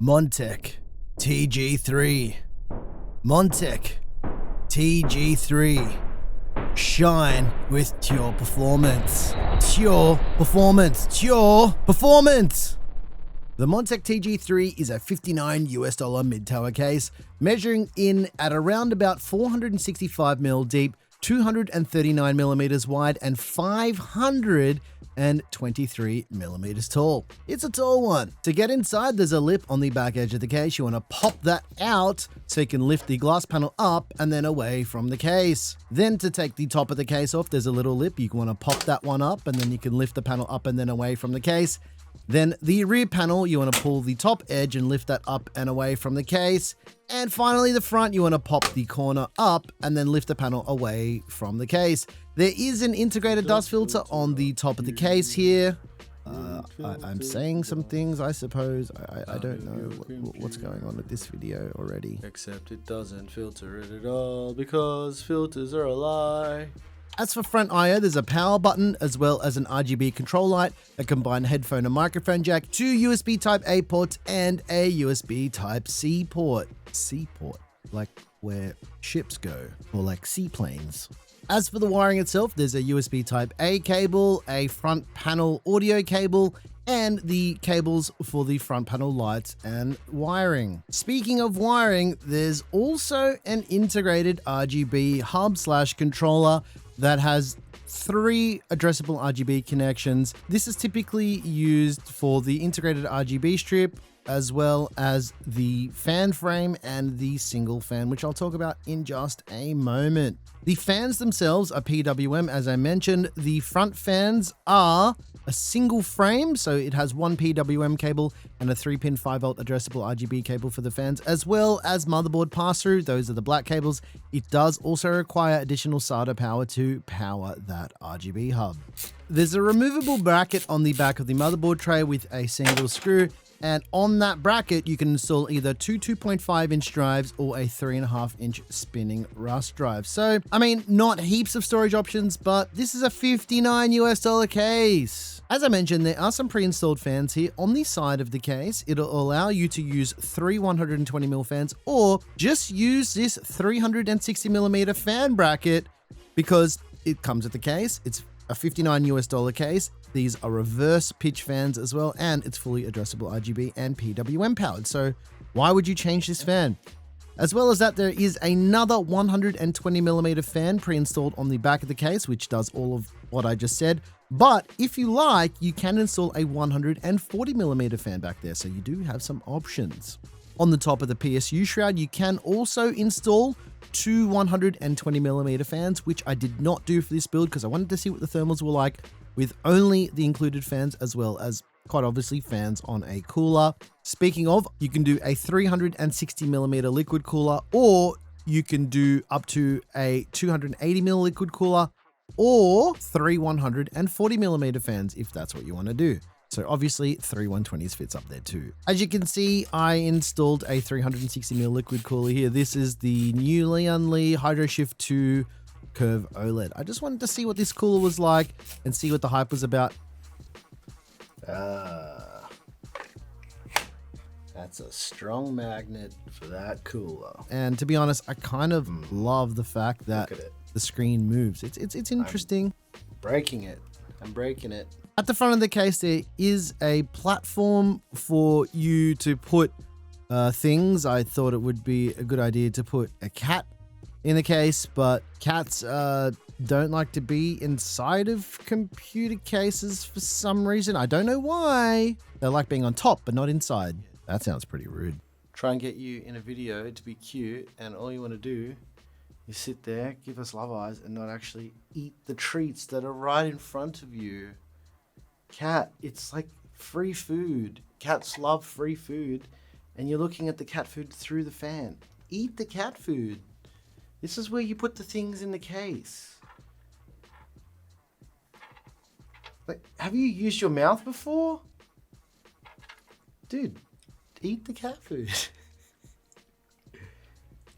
Montech TG3. Montech TG3. Shine with Pure Performance. Pure Performance. Pure Performance. The Montech TG3 is a $59 mid-tower case, measuring in at around about 465mm deep, 239mm wide, and 523mm tall. It's a tall one. To get inside, there's a lip on the back edge of the case. You want to pop that out so you can lift the glass panel up and then away from the case. Then to take the top of the case off, there's a little lip. You want to pop that one up and then you can lift the panel up and then away from the case. Then the rear panel, you want to pull the top edge and lift that up and away from the case. And finally, the front, you want to pop the corner up and then lift the panel away from the case. There is an integrated dust filter on the top of the case here. I'm saying some things, I suppose. I don't know what's going on with this video already. Except it doesn't filter it at all because filters are a lie. As for front I/O, there's a power button as well as an RGB control light, a combined headphone and microphone jack, 2 USB Type-A ports, and a USB Type-C port. C port, like where ships go, or like seaplanes. As for the wiring itself, there's a USB Type-A cable, a front panel audio cable, and the cables for the front panel lights and wiring. Speaking of wiring, there's also an integrated RGB hub/controller that has 3 addressable RGB connections. This is typically used for the integrated RGB strip, as well as the fan frame and the single fan, which I'll talk about in just a moment. The fans themselves are PWM, as I mentioned. The front fans are a single frame, so it has 1 PWM cable and a 3-pin 5V addressable RGB cable for the fans, as well as motherboard pass-through. Those are the black cables. It does also require additional SATA power to power that RGB hub. There's a removable bracket on the back of the motherboard tray with a single screw, and on that bracket, you can install either 2 2.5-inch drives or a 3.5-inch spinning rust drive. So, I mean, not heaps of storage options, but this is a $59 case. As I mentioned, there are some pre-installed fans here on the side of the case. It'll allow you to use 3 120mm fans or just use this 360mm fan bracket because it comes with the case. It's a $59 case. These are reverse pitch fans as well, and it's fully addressable RGB and PWM powered. So why would you change this fan? As well as that, there is another 120mm fan pre-installed on the back of the case, which does all of what I just said. But if you like, you can install a 140mm fan back there. So you do have some options. On the top of the PSU shroud, you can also install 2 120mm fans, which I did not do for this build because I wanted to see what the thermals were like with only the included fans, as well as quite obviously fans on a cooler. Speaking of, you can do a 360mm liquid cooler, or you can do up to a 280mm liquid cooler, or 3 140mm fans if that's what you want to do. So obviously 3 120s fits up there too. As you can see, I installed a 360mm liquid cooler here. This is the new Lian Li HydroShift 2 curve OLED. I just wanted to see what this cooler was like and see what the hype was about. That's a strong magnet for that cooler. And to be honest, I kind of love the fact that the screen moves. It's interesting. I'm breaking it. At the front of the case, there is a platform for you to put things. I thought it would be a good idea to put a cat in the case, but cats don't like to be inside of computer cases for some reason. I don't know why. They like being on top, but not inside. That sounds pretty rude. Try and get you in a video to be cute, and all you want to do is sit there, give us love eyes, and not actually eat the treats that are right in front of you. Cat, it's like free food. Cats love free food, and you're looking at the cat food through the fan. Eat the cat food. This is where you put the things in the case. Like, have you used your mouth before? Dude, eat the cat food.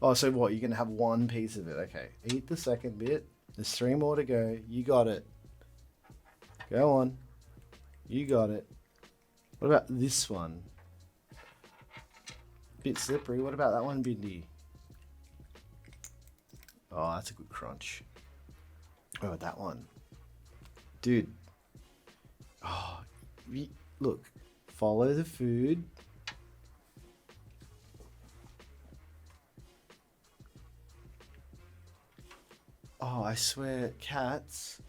Oh, so what? You're going to have one piece of it. Okay. Eat the second bit. There's 3 more to go. You got it. Go on. You got it. What about this one? Bit slippery. What about that one, Bindi? Oh, that's a good crunch. What about that one? Dude. Oh, look. Follow the food. Oh, I swear, cats.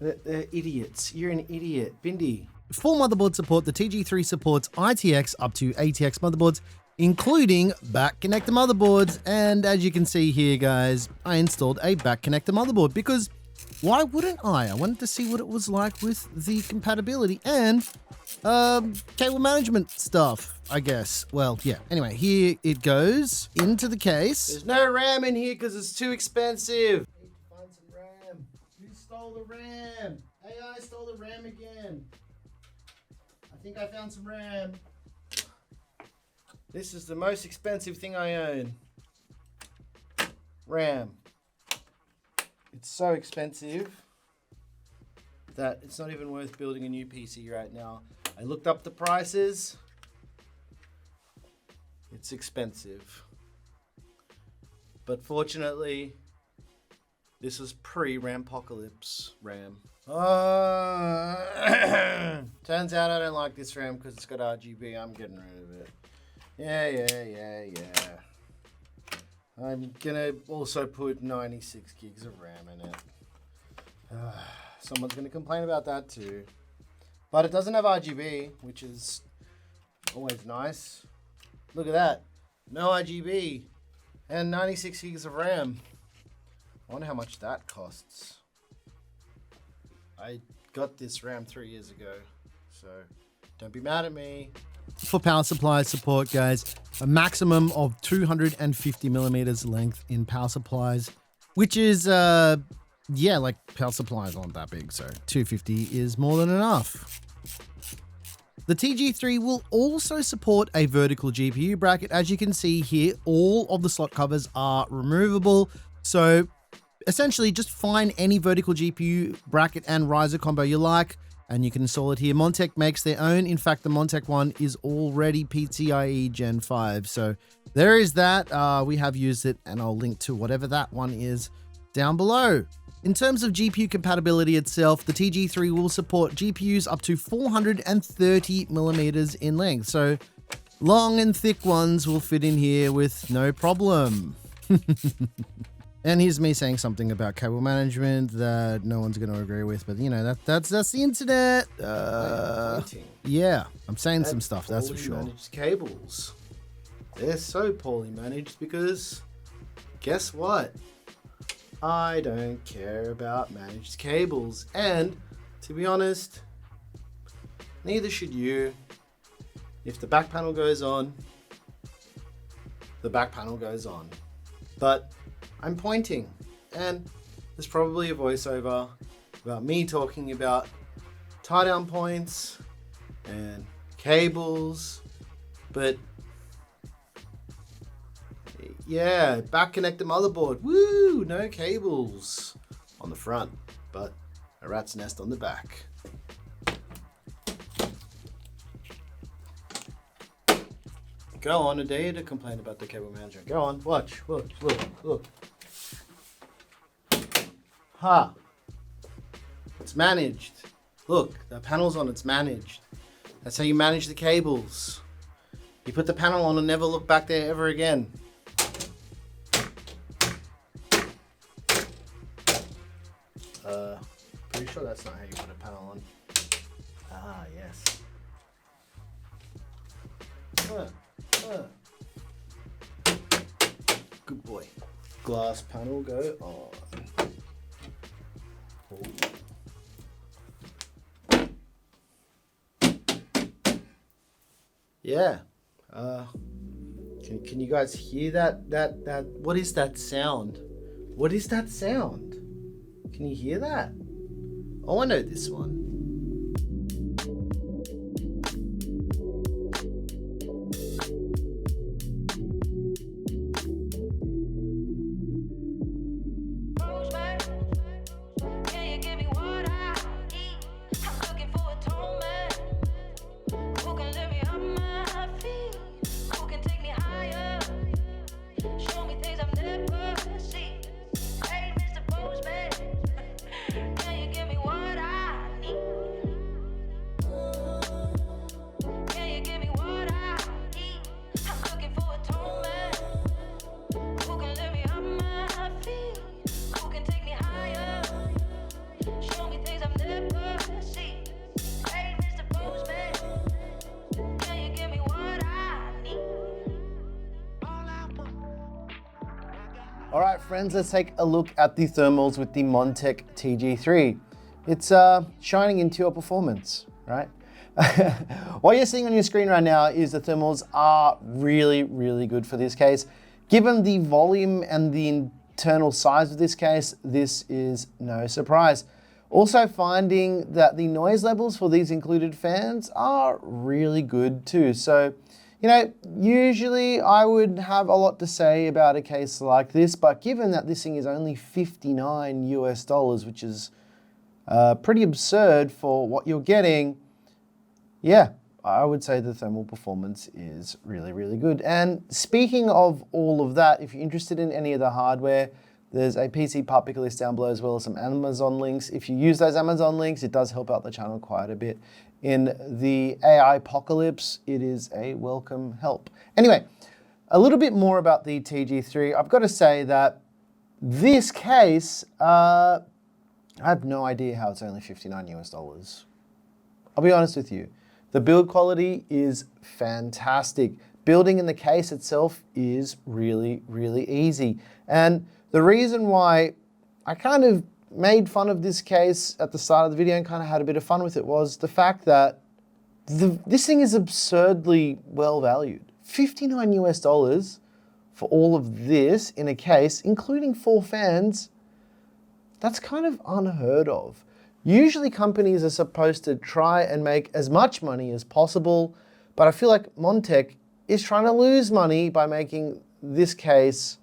They're idiots. You're an idiot. Bindi. For motherboard support, the TG3 supports ITX up to ATX motherboards, including back connector motherboards. And as you can see here, guys, I installed a back connector motherboard because why wouldn't I? I wanted to see what it was like with the compatibility and cable management stuff, I guess. Well, yeah. Anyway, here it goes into the case. There's no RAM in here because it's too expensive. I need to find some RAM. Who stole the RAM? AI stole the RAM again. I think I found some RAM. This is the most expensive thing I own. RAM. It's so expensive that it's not even worth building a new PC right now. I looked up the prices. It's expensive. But fortunately, this was pre-Rampocalypse RAM. Turns out I don't like this RAM because it's got RGB. I'm getting rid of it. Yeah. I'm gonna also put 96 gigs of RAM in it. Someone's gonna complain about that too. But it doesn't have RGB, which is always nice. Look at that. No RGB and 96 gigs of RAM. I wonder how much that costs. I got this RAM 3 years ago, so don't be mad at me. For power supply support, guys, a maximum of 250 millimeters length in power supplies, which is, yeah, like power supplies aren't that big, so 250 is more than enough. The TG3 will also support a vertical GPU bracket. As you can see here, all of the slot covers are removable. So essentially just find any vertical GPU bracket and riser combo you like, and you can install it here. Montech makes their own. In fact, the Montech one is already PCIe Gen 5. So there is that. We have used it, and I'll link to whatever that one is down below. In terms of GPU compatibility itself, the TG3 will support GPUs up to 430 millimeters in length. So long and thick ones will fit in here with no problem. And here's me saying something about cable management that no one's going to agree with, but you know, that's the internet. Yeah, I'm saying some stuff, that's for sure. Managed cables. They're so poorly managed because guess what? I don't care about managed cables, and to be honest, neither should you. If the back panel goes on, the back panel goes on. But I'm pointing, and there's probably a voiceover about me talking about tie down points and cables, but yeah, back connector motherboard. Woo! No cables on the front, but a rat's nest on the back. Go on, I dare you to complain about the cable management. Go on, watch, look. Ha! It's managed. Look, the panel's on, it's managed. That's how you manage the cables. You put the panel on and never look back there ever again. Pretty sure that's not how you put a panel on. Ah, yes. Good boy. Glass panel go on. Yeah. Can you guys hear that? What is that sound? What is that sound? Can you hear that? Oh, I know this one. All right, friends, let's take a look at the thermals with the Montech TG3. It's shining into your performance, right? What you're seeing on your screen right now is the thermals are really, really good for this case. Given the volume and the internal size of this case, this is no surprise. Also finding that the noise levels for these included fans are really good too. So, you know, usually I would have a lot to say about a case like this, but given that this thing is only $59 US, which is pretty absurd for what you're getting, yeah, I would say the thermal performance is really, really good. And speaking of all of that, if you're interested in any of the hardware, there's a PC part picker list down below as well as some Amazon links. If you use those Amazon links, it does help out the channel quite a bit. In the AI apocalypse, it is a welcome help. Anyway, a little bit more about the TG3. I've got to say that this case, I have no idea how it's only $59 US. I'll be honest with you. The build quality is fantastic. Building in the case itself is really, really easy. And the reason why I kind of made fun of this case at the start of the video and kind of had a bit of fun with it was the fact that this thing is absurdly well valued. $59 US for all of this in a case, including 4 fans, that's kind of unheard of. Usually companies are supposed to try and make as much money as possible, but I feel like Montech is trying to lose money by making this case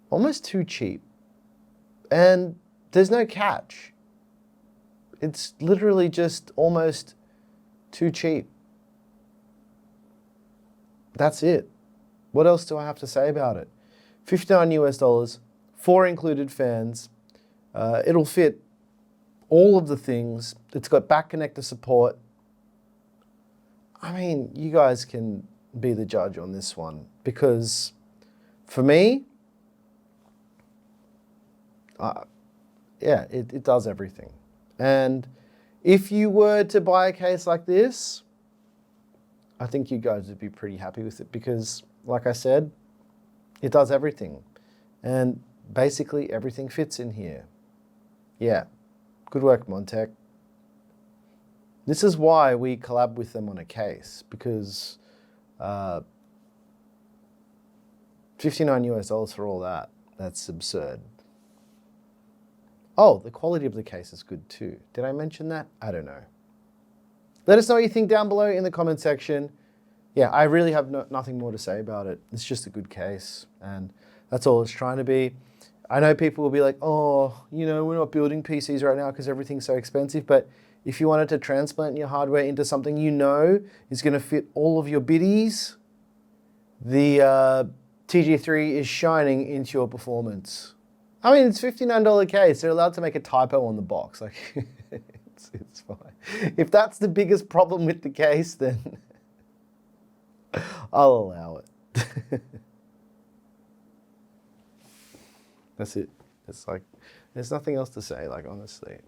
almost too cheap. And there's no catch. It's literally just almost too cheap. That's it. What else do I have to say about it? $59 US, 4 included fans. It'll fit all of the things. It's got back connector support. I mean, you guys can be the judge on this one, because for me, yeah, it does everything. And if you were to buy a case like this, I think you guys would be pretty happy with it because, like I said, it does everything. And basically everything fits in here. Yeah, good work, Montech. This is why we collab with them on a case, because $59 US for all that, that's absurd. Oh, the quality of the case is good too. Did I mention that? I don't know. Let us know what you think down below in the comment section. Yeah, I really have nothing more to say about it. It's just a good case, and that's all it's trying to be. I know people will be like, oh, you know, we're not building PCs right now because everything's so expensive, but if you wanted to transplant your hardware into something you know is going to fit all of your biddies, the TG3 is shining into your performance. I mean, it's $59 case. They're allowed to make a typo on the box. Like, it's fine. If that's the biggest problem with the case, then I'll allow it. That's it. It's like, there's nothing else to say, like, honestly.